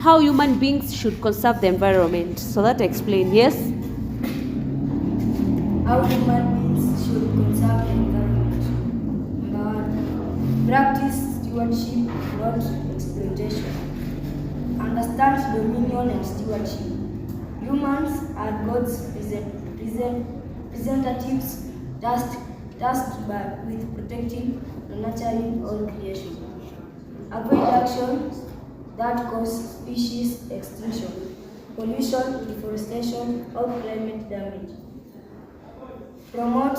how human beings should conserve the environment. So that explain, yes? How human beings should conserve the environment. Number 1. Practice stewardship, not exploitation. Understand dominion and stewardship. Humans are God's representatives tasked with protecting and nurturing all creation. Avoid actions that cause species extinction, pollution, deforestation, or climate damage. Promote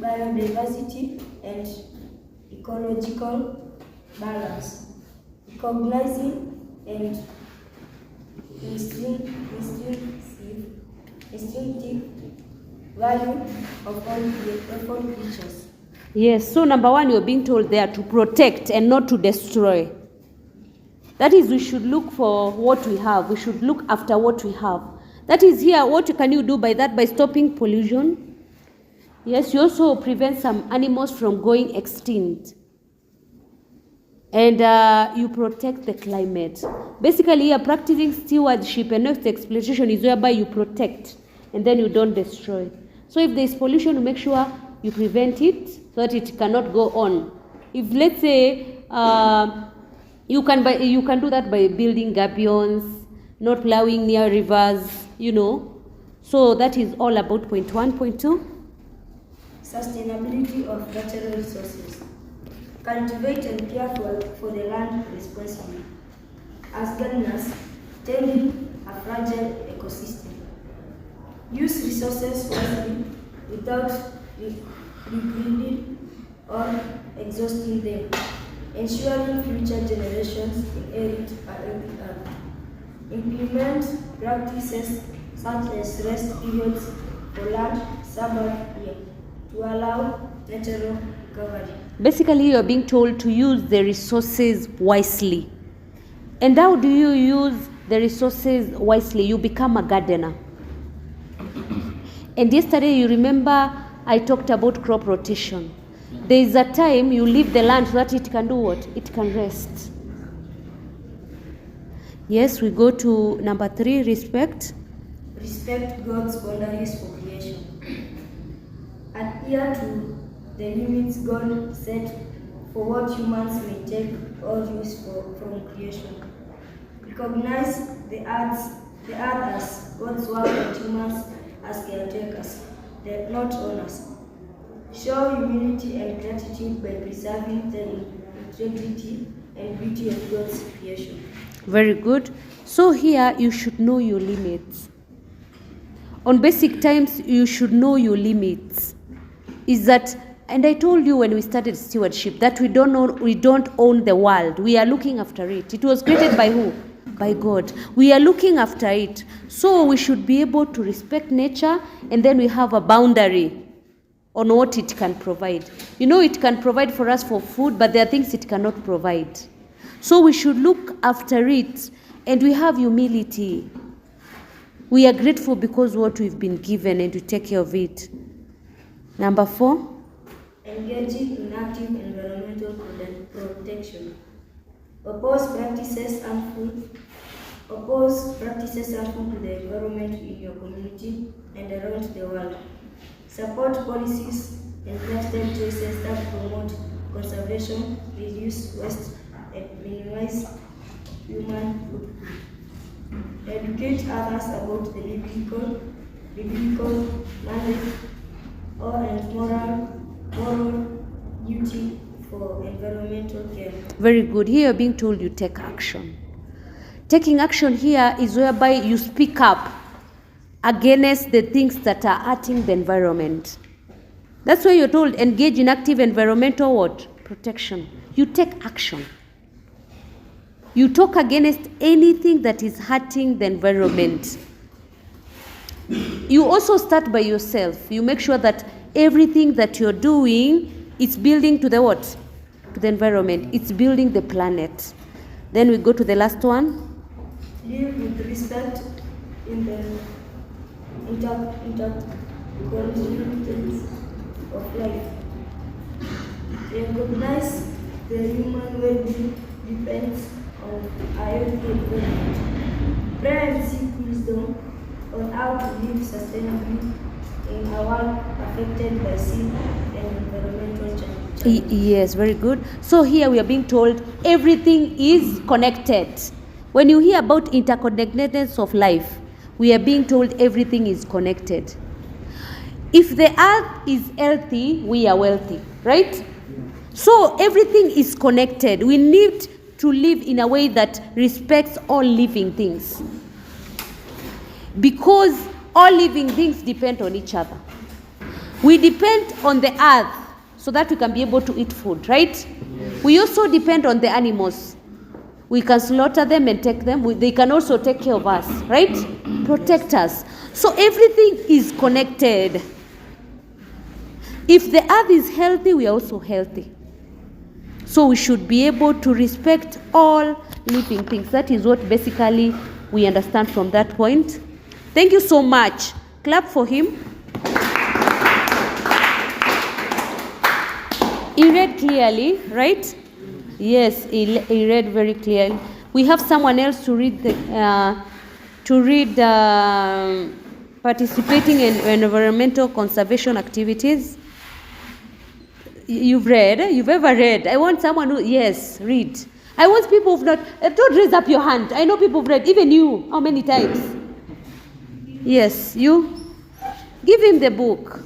biodiversity and ecological balance, recognizing and instinctive value of all creatures. Yes, so number 1, you're being told there to protect and not to destroy. That is, we should look for what we have. We should look after what we have. That is here, what can you do by that? By stopping pollution. Yes, you also prevent some animals from going extinct. And you protect the climate. Basically, here, practicing stewardship and not exploitation is whereby you protect and then you don't destroy. So if there is pollution, you make sure you prevent it so that it cannot go on. If, let's say, you can do that by building gabions, not plowing near rivers, So that is all about point 1. Point 2. Sustainability of natural resources. Cultivate and care for the land responsibly. As gardeners, tending a fragile ecosystem. Use resources wisely without degrading or exhausting them, ensuring future generations inherit a healthy earth. Implement practices such as rest periods for land Sabbath year to allow natural recovery. Basically, you're being told to use the resources wisely. And how do you use the resources wisely? You become a gardener. And yesterday, you remember I talked about crop rotation. There is a time you leave the land so that it can do what? It can rest. Yes, we go to number 3, respect. Respect God's boundaries for creation. Adhere to the limits God set for what humans may take or use from creation. Recognize the earth as God's work and humans as caretakers, not owners. Show humility and gratitude by preserving the integrity and beauty of God's creation. Very good. So here you should know your limits. On basic times, you should know your limits. Is that, and I told you when we started stewardship that we don't own the world. We are looking after it. It was created by who? By God. We are looking after it. So we should be able to respect nature, and then we have a boundary on what it can provide. It can provide for us for food, but there are things it cannot provide. So we should look after it, and we have humility. We are grateful because what we've been given, and we take care of it. Number 4. Engaging in active environmental protection. Oppose practices harmful to the environment in your community and around the world. Support policies and lifestyle choices that promote conservation, reduce waste, and minimize human footprint. Educate others about the biblical mandate and moral duty for environmental care. Very good. Here you're being told you take action. Taking action here is whereby you speak up against the things that are hurting the environment. That's why you're told engage in active environmental what? Protection. You take action. You talk against anything that is hurting the environment. You also start by yourself. You make sure that everything that you're doing is building to the what? To the environment. It's building the planet. Then we go to the last one. Live with respect in the interconnectedness of life. Recognize the human well-being depends of our healthy environment. Pray and seek wisdom on how to live sustainably in a world affected by sin and environmental challenges. Yes, very good. So here we are being told everything is connected. When you hear about interconnectedness of life, we are being told everything is connected. If the earth is healthy, we are wealthy, right? So everything is connected. We need to live in a way that respects all living things. Because all living things depend on each other. We depend on the earth so that we can be able to eat food, right? Yes. We also depend on the animals. We can slaughter them and take them. They can also take care of us, right? Protect us. So everything is connected. If the earth is healthy, we are also healthy. So we should be able to respect all living things. That is what basically we understand from that point. Thank you so much. Clap for him. He read clearly, right? Yes, he read very clearly. We have someone else to read participating in environmental conservation activities. You've read? You've ever read? I want someone who, yes, read. I want people who've not, don't raise up your hand. I know people who've read, even you. How many times? Yes, you? Give him the book.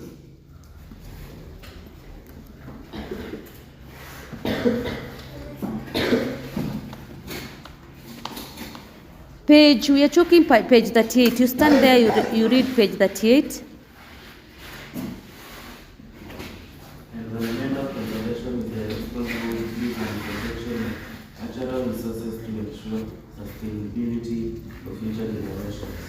We are talking page 38. You stand there, you read page 38. Environmental conservation is the responsible use and protection of natural resources to ensure sustainability for future generations.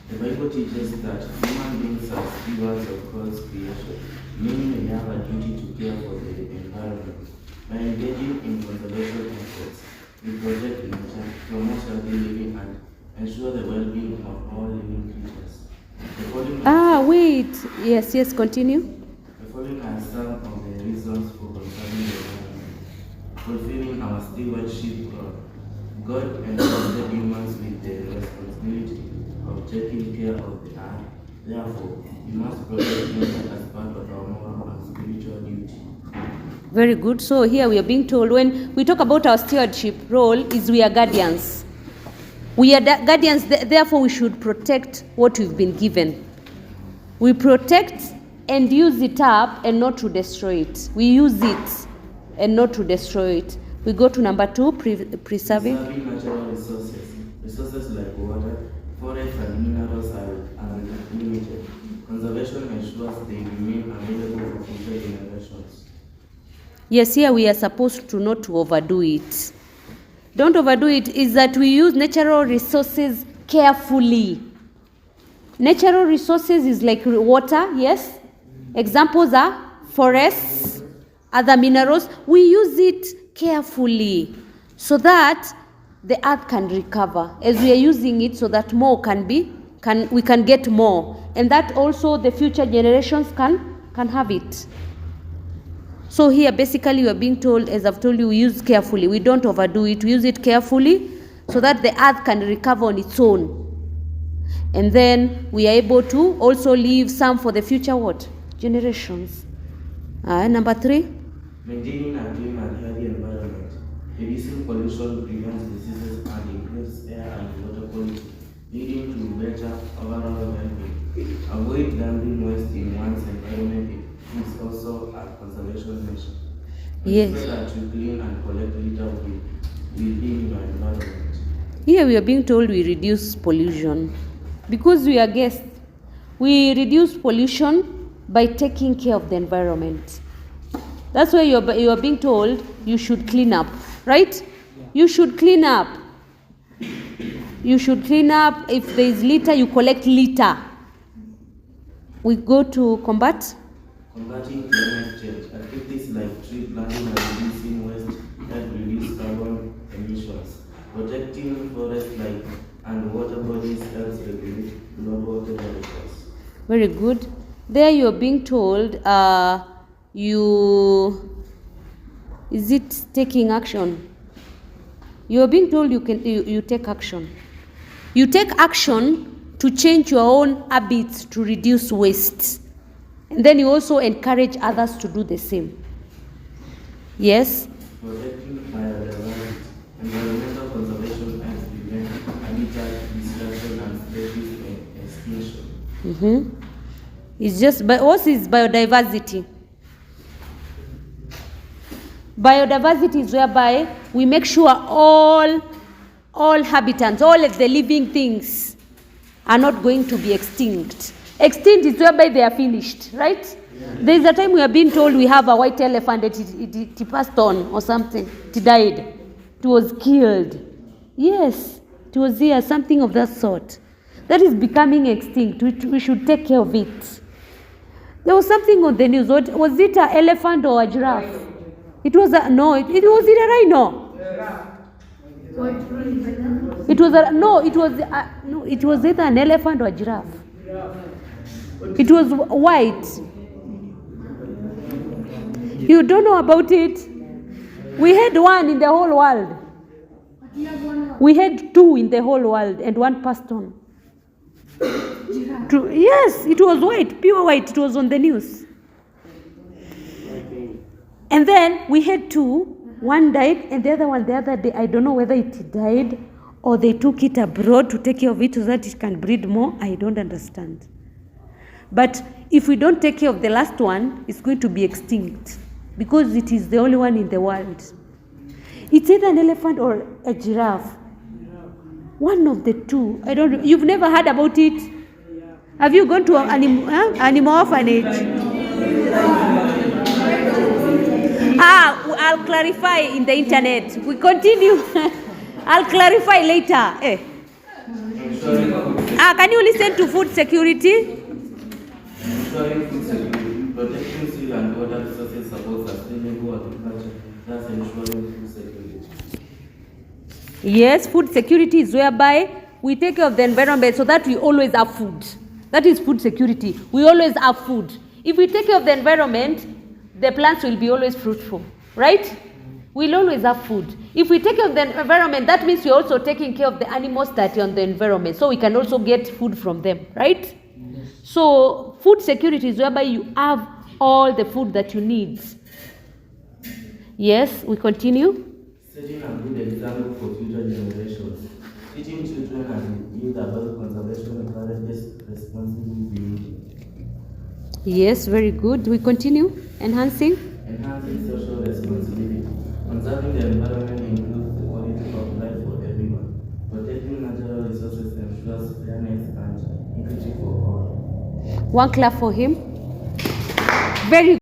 The Bible teaches that human beings are stewards of God's creation, meaning we have a duty to care for the environment. By engaging in conservation efforts, we protect nature, promote healthy living, and ensure the well-being of all living creatures. Wait. Yes, continue. The following are some of the reasons for conserving the environment. Fulfilling our stewardship role. God entrusted humans with the responsibility of taking care of the earth. Therefore, we must protect nature as part of our moral and spiritual duty. Very good. So here we are being told when we talk about our stewardship role is we are guardians. We are guardians, therefore we should protect what we've been given. We protect and use it up and not to destroy it. We use it and not to destroy it. We go to number 2, preserving. Preserving natural resources. Resources like water, forests and minerals are limited. Conservation ensures they remain available for future generations. Yes, here we are supposed to not to overdo it. Don't overdo it is that we use natural resources carefully. Natural resources is like water, yes. Examples are forests, other minerals. We use it carefully so that the earth can recover as we are using it so that more we can get more. And that also the future generations can have it. So here basically we are being told, as I've told you, we use carefully. We don't overdo it. We use it carefully so that the earth can recover on its own. And then we are able to also leave some for the future what? Generations. Number 3. Maintaining a clean and healthy environment. Reducing pollution prevents diseases and improves air and water quality, leading to better overall well-being. Avoid dumping waste in one's environment is also a conservation measure. Yes. Ensure that you clean and collect litter within your environment. Here we are being told we reduce pollution. Because we are guests, we reduce pollution by taking care of the environment. That's why you are being told you should clean up, right? Yeah. You should clean up. You should clean up. If there is litter, you collect litter. We go to combat. Combating climate change. Activities like tree planting and reducing waste help reduce carbon emissions. Protecting forests and water bodies helps regulate global temperatures. Very good. There you are being told is it taking action? You're being told you take action. You take action to change your own habits to reduce waste. And then you also encourage others to do the same. Yes? Protecting biodiversity, environmental conservation and prevent habitat destruction and species extinction. It's just, what is biodiversity? Biodiversity is whereby we make sure all habitants, all of the living things are not going to be extinct. Extinct is whereby they are finished, right? There is a time we are being told we have a white elephant that it passed on or something. It died. It was killed. Yes, it was here, something of that sort. That is becoming extinct. We should take care of it. There was something on the news. Was it an elephant or a giraffe? It was a rhino. It was either an elephant or a giraffe. It was white. You don't know about it? We had one in the whole world. We had two in the whole world and one passed on. Yes, it was white, pure white. It was on the news. And then we had two. One died and the other day, I don't know whether it died or they took it abroad to take care of it so that it can breed more. I don't understand. But if we don't take care of the last one, it's going to be extinct because it is the only one in the world. It's either an elephant or a giraffe. One of the two. I don't know. You've never heard about it? Have you gone to an animal orphanage? I'll clarify in the internet. We continue. I'll clarify later. Can you listen to food security? Ensuring food security, protecting soil and water resources support sustainable agriculture, thus ensuring food security. Yes, food security is whereby we take care of the environment so that we always have food. That is food security. We always have food. If we take care of the environment, the plants will be always fruitful, right? We'll always have food. If we take care of the environment, that means we're also taking care of the animals that are on the environment, so we can also get food from them, right? So food security is whereby you have all the food that you need. Yes, we continue. Setting a good example for future generations. Teaching children and youth about conservation encourages responsible behavior. Yes, very good. We continue. Enhancing social responsibility. Conserving the environment improves the quality of life for everyone. Protecting natural resources ensures fairness and equity for all. One clap for him. Very